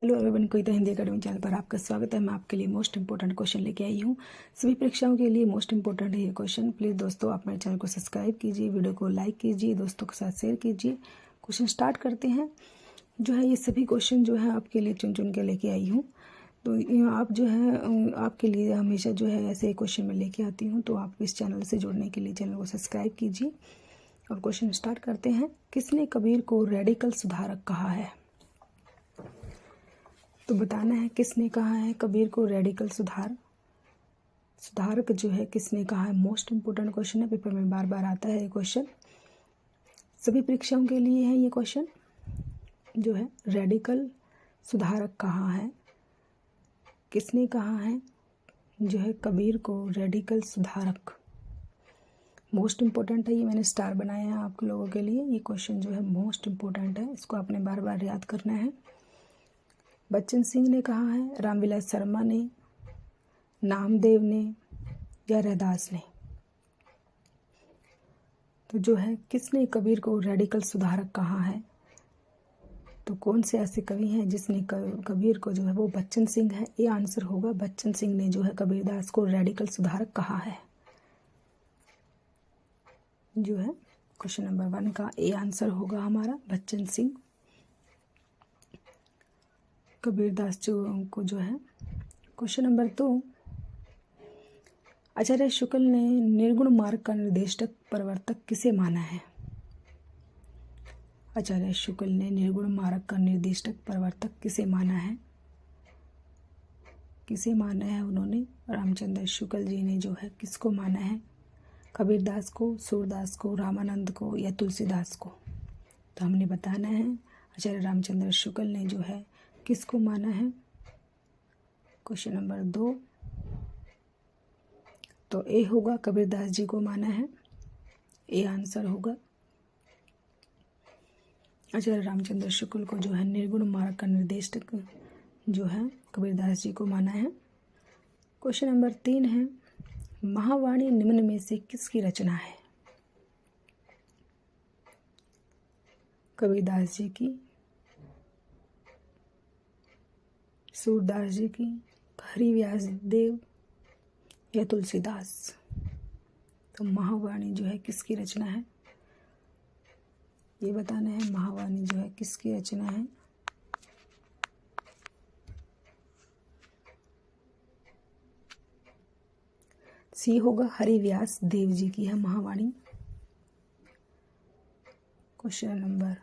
Hello everyone, कविता Hindi academy channel पर आपका स्वागत है। मैं आपके लिए मोस्ट इंपॉर्टेंट क्वेश्चन लेके आई हूँ। सभी परीक्षाओं के लिए मोस्ट इंपॉर्टेंट है ये क्वेश्चन। प्लीज़ दोस्तों, आप मेरे चैनल को सब्सक्राइब कीजिए, वीडियो को लाइक कीजिए, दोस्तों के साथ शेयर कीजिए। क्वेश्चन स्टार्ट करते हैं। जो है ये सभी क्वेश्चन जो है आपके लिए चुन चुन के लेके आई हूँ। तो आप जो है आपके लिए हमेशा जो है ऐसे क्वेश्चन मैं लेके आती हूँ। तो आप इस चैनल से जुड़ने के लिए चैनल को सब्सक्राइब कीजिए और क्वेश्चन स्टार्ट करते हैं। किसने कबीर को रेडिकल सुधारक कहा है? तो बताना है किसने कहा है कबीर को रेडिकल सुधारक जो है किसने कहा है। मोस्ट इंपोर्टेंट क्वेश्चन है, पेपर में बार बार आता है ये क्वेश्चन। सभी परीक्षाओं के लिए है ये क्वेश्चन। जो है रेडिकल सुधारक कहा है, किसने कहा है जो है कबीर को रेडिकल सुधारक। मोस्ट इंपॉर्टेंट है ये, मैंने स्टार बनाया है आप लोगों के लिए। ये क्वेश्चन जो है मोस्ट इंपॉर्टेंट है, इसको आपने बार बार याद करना है। बच्चन सिंह ने कहा है, रामविलास शर्मा ने, नामदेव ने या रैदास ने? तो जो है किसने कबीर को रेडिकल सुधारक कहा है? तो कौन से ऐसे कवि हैं जिसने कबीर को जो है वो बच्चन सिंह है। ये आंसर होगा, बच्चन सिंह ने जो है कबीरदास को रेडिकल सुधारक कहा है। जो है क्वेश्चन नंबर 1 का ए आंसर होगा हमारा बच्चन सिंह। कबीरदास को जो है। क्वेश्चन नंबर 2, आचार्य शुक्ल ने निर्गुण मार्ग का निर्देशक प्रवर्तक किसे माना है? आचार्य शुक्ल ने निर्गुण मार्ग का निर्देशक प्रवर्तक किसे माना है? किसे माना है उन्होंने? रामचंद्र शुक्ल जी ने जो है किसको माना है? कबीरदास को, सूरदास को, रामानंद को या तुलसीदास को? तो हमने बताना है आचार्य रामचंद्र शुक्ल ने जो है किसको माना है। क्वेश्चन नंबर 2, तो ए होगा, कबीरदास जी को माना है। ए आंसर होगा। आचार्य रामचंद्र शुक्ल को जो है निर्गुण मार्ग का निर्देशक जो है कबीरदास जी को माना है। क्वेश्चन नंबर 3 है, महावाणी निम्न में से किसकी रचना है? कबीरदास जी की, सूरदास जी की, हरिव्यास देव या तुलसीदास? तो महावाणी जो है किसकी रचना है, ये बताना है। महावाणी जो है किसकी रचना है? सी होगा, हरिव्यास देव जी की है महावाणी। क्वेश्चन नंबर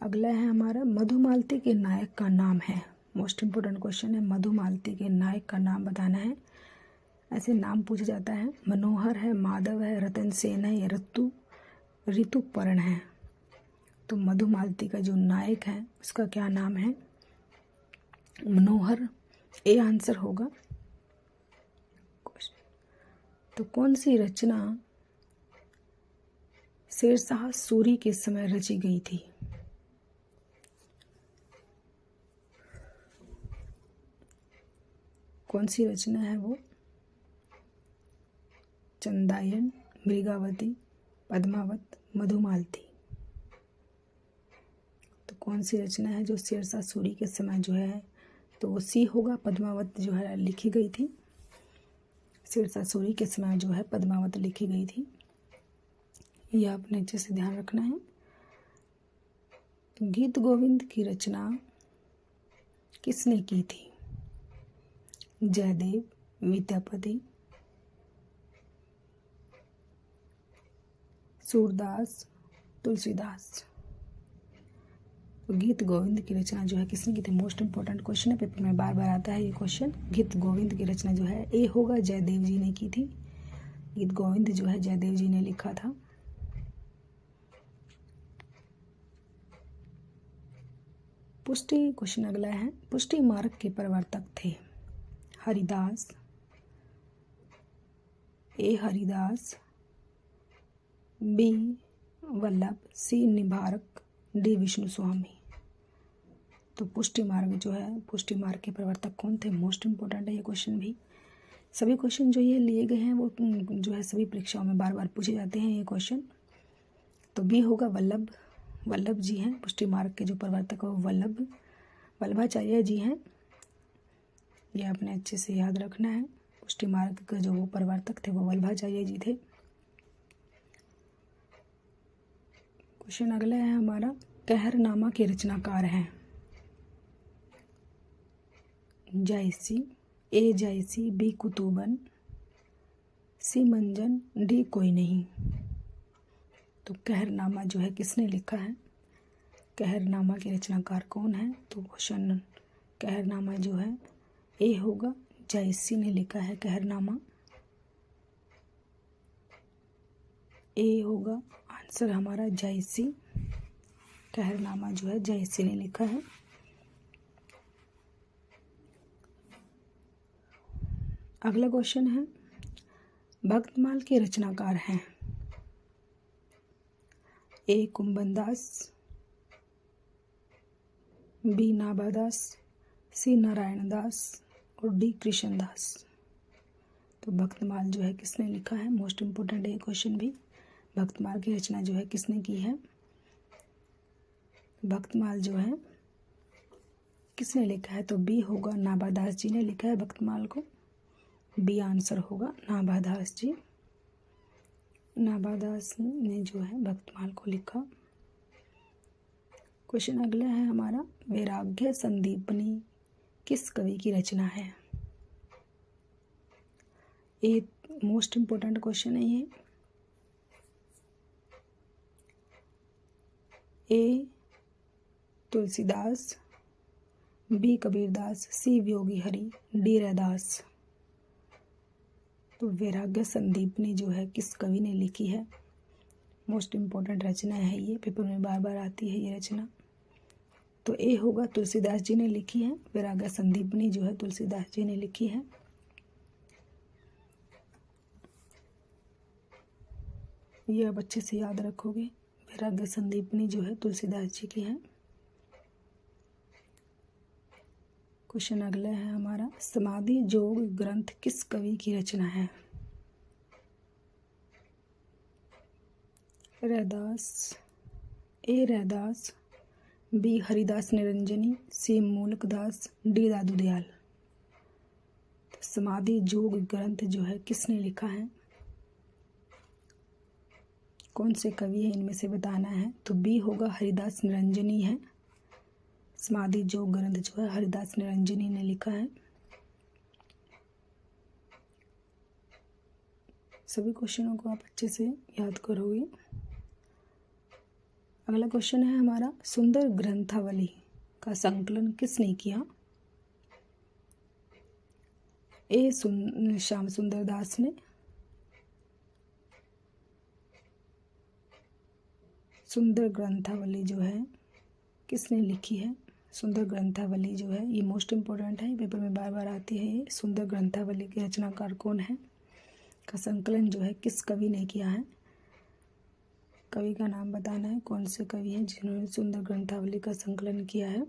अगला है हमारा, मधुमालती के नायक का नाम है। मोस्ट इंपोर्टेंट क्वेश्चन है, मधुमालती के नायक का नाम बताना है। ऐसे नाम पूछा जाता है, मनोहर है, माधव है, रतन सेन है या ऋतुपर्ण है? तो मधुमालती का जो नायक है उसका क्या नाम है? मनोहर। ए आंसर होगा। तो कौन सी रचना शेरशाह सूरी के समय रची गई थी? कौन सी रचना है वो? चंदायन, मृगावती, पद्मावत, मधुमालती? तो कौन सी रचना है जो शेरशाह सूरी के समय जो है? तो वो सी होगा, पद्मावत जो है लिखी गई थी। शेरशाह सूरी के समय जो है पद्मावत लिखी गई थी। ये आपने अच्छे से ध्यान रखना है। तो गीत गोविंद की रचना किसने की थी? जयदेव, विद्यापति, सूरदास, तुलसीदास? तो गीत गोविंद की रचना जो है किसने की थी? मोस्ट इंपॉर्टेंट क्वेश्चन है, पेपर में बार बार आता है ये क्वेश्चन। गीत गोविंद की रचना जो है ए होगा, जयदेव जी ने की थी। गीत गोविंद जो है जयदेव जी ने लिखा था। पुष्टि क्वेश्चन अगला है, पुष्टि मार्ग के प्रवर्तक थे हरिदास, ए हरिदास, बी वल्लभ, सी निम्बार्क, डी विष्णु स्वामी? तो पुष्टि मार्ग जो है, पुष्टि मार्ग के प्रवर्तक कौन थे? मोस्ट इंपॉर्टेंट है ये क्वेश्चन भी। सभी क्वेश्चन जो ये लिए गए हैं वो जो है सभी परीक्षाओं में बार बार पूछे जाते हैं ये क्वेश्चन। तो बी होगा, वल्लभ जी हैं पुष्टि मार्ग के जो प्रवर्तक है वो वल्लभाचार्य जी हैं, ये आपने अच्छे से याद रखना है। पुष्टि मार्ग के जो वो प्रवर्तक थे वो वल्लभाचार्य जी थे। क्वेश्चन अगला है हमारा, कहरनामा के रचनाकार हैं। जायसी, ए जायसी, बी कुतुबन, सी मंजन, डी कोई नहीं। तो कहरनामा जो है किसने लिखा है, कहरनामा के रचनाकार कौन है? तो क्वेश्चन कहरनामा जो है ए होगा, जायसी ने लिखा है कहरनामा। ए होगा आंसर हमारा जायसी, कहरनामा जो है जायसी ने लिखा है। अगला क्वेश्चन है, भक्तमाल के रचनाकार हैं। ए कुंभनदास, बी नाभादास, सी नारायणदास और डी कृष्णदास। तो भक्तमाल जो है किसने लिखा है? मोस्ट इम्पोर्टेंट है क्वेश्चन भी। भक्तमाल की रचना जो है किसने की है? भक्तमाल जो है किसने लिखा है? तो बी होगा, नाभादास जी ने लिखा है भक्तमाल को। बी आंसर होगा, नाभादास जी। नाभादास ने जो है भक्तमाल को लिखा। क्वेश्चन अगला है हमारा, वैराग्य संदीपनी किस कवि की रचना है? ये मोस्ट इम्पोर्टेंट क्वेश्चन है ये। ए तुलसीदास, बी कबीरदास, सी वियोगी हरि, डी रैदास। तो वैराग्य संदीपनी जो है किस कवि ने लिखी है? मोस्ट इम्पोर्टेंट रचना है ये, पेपर में बार बार आती है ये रचना। तो ए होगा, तुलसीदास जी ने लिखी है। वैराग्य संदीपनी जो है तुलसीदास जी ने लिखी है। ये आप अच्छे से याद रखोगे, वैराग्य संदीपनी जो है तुलसीदास जी की है। क्वेश्चन अगला है हमारा, समाधि योग ग्रंथ किस कवि की रचना है? रैदास, ए रैदास, बी हरिदास निरंजनी, सी मूलकदास, डी दादू दयाल। तो समाधि योग ग्रंथ जो है किसने लिखा है? कौन से कवि है इनमें से बताना है। तो बी होगा, हरिदास निरंजनी है। समाधि योग ग्रंथ जो है हरिदास निरंजनी ने लिखा है। सभी क्वेश्चनों को आप अच्छे से याद करोगे। अगला क्वेश्चन है हमारा, सुंदर ग्रंथावली का संकलन किसने किया? ए श्याम सुंदर दास ने। सुंदर ग्रंथावली जो है किसने लिखी है? सुंदर ग्रंथावली जो है ये मोस्ट इम्पोर्टेंट है, पेपर में बार बार आती है ये। सुंदर ग्रंथावली के रचनाकार कौन है का संकलन जो है किस कवि ने किया है? कवि का नाम बताना है, कौन से कवि हैं जिन्होंने सुंदर ग्रंथावली का संकलन किया है।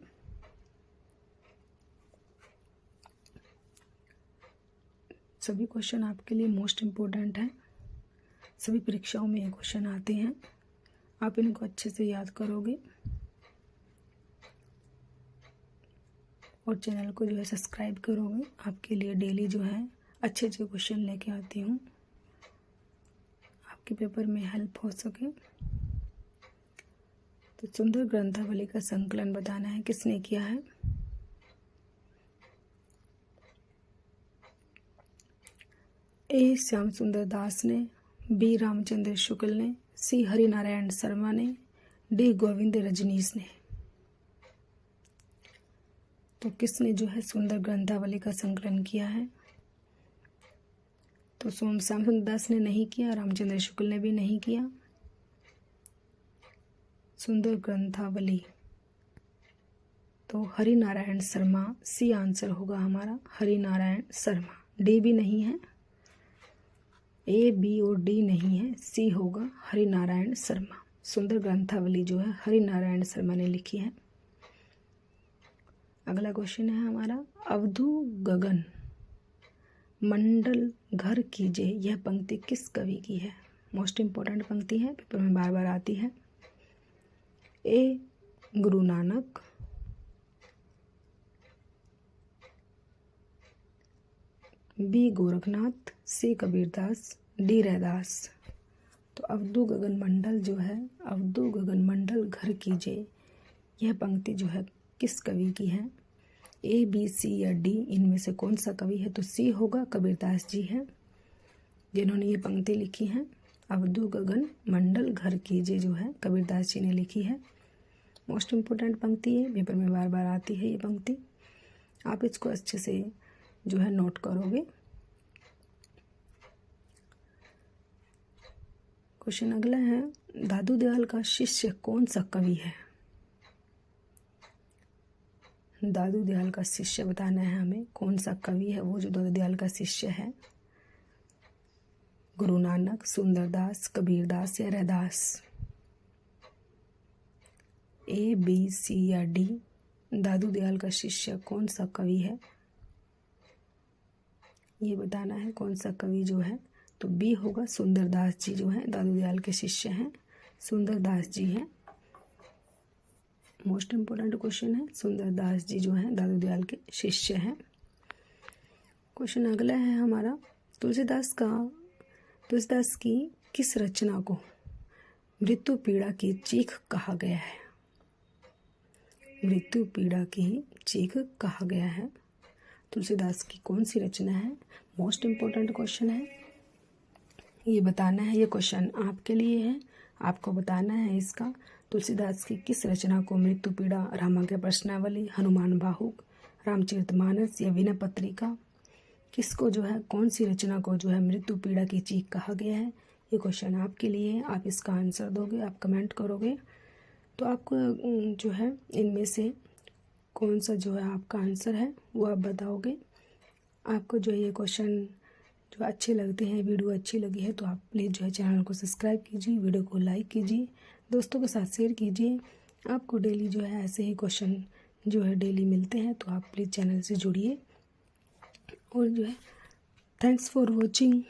सभी क्वेश्चन आपके लिए मोस्ट इम्पोर्टेंट है, सभी परीक्षाओं में ये क्वेश्चन आते हैं। आप इनको अच्छे से याद करोगे और चैनल को जो है सब्सक्राइब करोगे। आपके लिए डेली जो है अच्छे अच्छे क्वेश्चन लेके आती हूँ, आपके पेपर में हेल्प हो सके। तो सुंदर ग्रंथावली का संकलन बताना है किसने किया है? ए श्याम सुंदर दास ने, बी रामचंद्र शुक्ल ने, सी हरिनारायण शर्मा ने, डी गोविंद रजनीश ने। तो किसने जो है सुंदर ग्रंथावली का संकलन किया है? तो श्याम सुंदर दास ने नहीं किया, रामचंद्र शुक्ल ने भी नहीं किया। सुंदर ग्रंथावली तो हरिनारायण शर्मा, सी आंसर होगा हमारा, हरिनारायण शर्मा। डी भी नहीं है, ए बी और डी नहीं है, सी होगा हरिनारायण शर्मा। सुंदर ग्रंथावली जो है हरिनारायण शर्मा ने लिखी है। अगला क्वेश्चन है हमारा, अवधू गगन मंडल घर कीजे, यह पंक्ति किस कवि की है? मोस्ट इम्पोर्टेंट पंक्ति है, पेपर में बार बार आती है। ए गुरु नानक, बी गोरखनाथ, सी कबीरदास, डी रैदास। तो अवधू गगन मंडल जो है, अवधू गगन मंडल घर कीजिए, यह पंक्ति जो है किस कवि की है? ए, बी, सी या डी इनमें से कौन सा कवि है? तो सी होगा, कबीरदास जी हैं जिन्होंने ये पंक्ति लिखी है। अवधू गगन मंडल घर कीजिए जो है कबीरदास जी ने लिखी है। मोस्ट इम्पोर्टेंट पंक्ति है, पेपर में बार बार आती है ये पंक्ति। आप इसको अच्छे से जो है नोट करोगे। क्वेश्चन अगला है, दादू दयाल का शिष्य कौन सा कवि है? दादू दयाल का शिष्य बताना है हमें, कौन सा कवि है वो जो दादू दयाल का शिष्य है? गुरु नानक, सुंदरदास, कबीरदास या रैदास? ए, बी, सी या डी दादू दयाल का शिष्य कौन सा कवि है, ये बताना है कौन सा कवि जो है। तो बी होगा, सुंदरदास जी जो हैं दादू दयाल के शिष्य हैं, सुंदरदास जी हैं। मोस्ट इम्पोर्टेंट क्वेश्चन है, सुंदरदास जी जो हैं दादू दयाल के शिष्य हैं। क्वेश्चन अगला है हमारा, तुलसीदास की किस रचना को मृत्यु पीड़ा की चीख कहा गया है? मृत्यु पीड़ा की चीख कहा गया है। तुलसीदास की कौन सी रचना है? मोस्ट इम्पोर्टेंट क्वेश्चन है, ये बताना है। ये क्वेश्चन आपके लिए है, आपको बताना है इसका। तुलसीदास की किस रचना को मृत्यु पीड़ा, रामाज्ञा प्रश्नावली, हनुमान बाहुक, रामचरितमानस या विनय पत्रिका, किसको जो है, कौन सी रचना को जो है मृत्यु पीड़ा की चीख कहा गया है? ये क्वेश्चन आपके लिए है, आप इसका आंसर दोगे, आप कमेंट करोगे तो आपको जो है इनमें से कौन सा जो है आपका आंसर है वो आप बताओगे। आपको जो है ये क्वेश्चन जो अच्छे लगते हैं, वीडियो अच्छी लगी है तो आप प्लीज़ जो है चैनल को सब्सक्राइब कीजिए, वीडियो को लाइक कीजिए, दोस्तों के साथ शेयर कीजिए। आपको डेली जो है ऐसे ही क्वेश्चन जो है डेली मिलते हैं, तो आप प्लीज़ चैनल से जुड़िए। और जो है थैंक्स फॉर वॉचिंग।